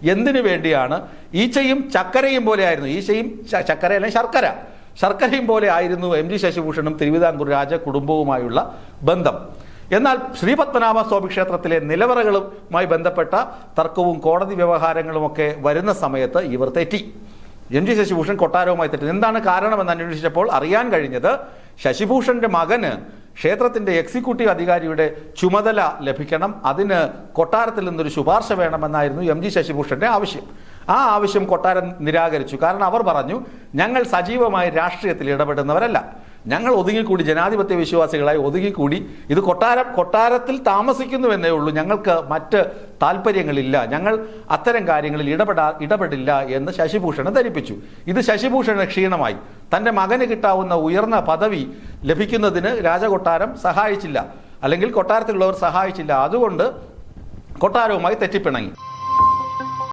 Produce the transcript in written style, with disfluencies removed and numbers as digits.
എന്തിനു വേണ്ടിയാണ് ഈച്ചയും ചക്കരയും പോലെ ആയിരുന്നു, ഈച്ചയും ചക്കര അല്ലെങ്കിൽ ശർക്കരയും പോലെ ആയിരുന്നു എം ജി ശശിഭൂഷണും തിരുവിതാംകൂർ രാജ കുടുംബവുമായുള്ള ബന്ധം. എന്നാൽ ശ്രീപത്മനാഭസ്വാമി ക്ഷേത്രത്തിലെ നിലവറകളുമായി ബന്ധപ്പെട്ട തർക്കവും കോടതി വ്യവഹാരങ്ങളുമൊക്കെ വരുന്ന സമയത്ത് ഇവർ തെറ്റി. എം ജി ശശിഭൂഷൺ കൊട്ടാരവുമായി തെറ്റി. എന്താണ് കാരണമെന്ന് അന്വേഷിച്ചപ്പോൾ അറിയാൻ കഴിഞ്ഞത് ശശിഭൂഷന്റെ മകന് ക്ഷേത്രത്തിന്റെ എക്സിക്യൂട്ടീവ് അധികാരിയുടെ ചുമതല ലഭിക്കണം, അതിന് കൊട്ടാരത്തിൽ നിന്നൊരു ശുപാർശ വേണമെന്നായിരുന്നു എം ജി ശശിഭൂഷന്റെ ആവശ്യം. ആ ആവശ്യം കൊട്ടാരം നിരാകരിച്ചു. കാരണം അവർ പറഞ്ഞു, ഞങ്ങൾ സജീവമായി രാഷ്ട്രീയത്തിൽ ഇടപെടുന്നവരല്ല, ഞങ്ങൾ ഒതുങ്ങിക്കൂടി ജനാധിപത്യ വിശ്വാസികളായി ഒതുങ്ങിക്കൂടി ഇത് കൊട്ടാരത്തിൽ താമസിക്കുന്നുവെന്നേ ഉള്ളൂ, ഞങ്ങൾക്ക് മറ്റ് താല്പര്യങ്ങളില്ല, ഞങ്ങൾ അത്തരം കാര്യങ്ങളിൽ ഇടപെടില്ല എന്ന് ശശിഭൂഷണെ ധരിപ്പിച്ചു. ഇത് ശശിഭൂഷണ ക്ഷീണമായി. തൻ്റെ മകന് കിട്ടാവുന്ന ഉയർന്ന പദവി ലഭിക്കുന്നതിന് രാജകൊട്ടാരം സഹായിച്ചില്ല, അല്ലെങ്കിൽ കൊട്ടാരത്തിലുള്ളവർ സഹായിച്ചില്ല. അതുകൊണ്ട് കൊട്ടാരവുമായി തെറ്റിപ്പിണങ്ങി.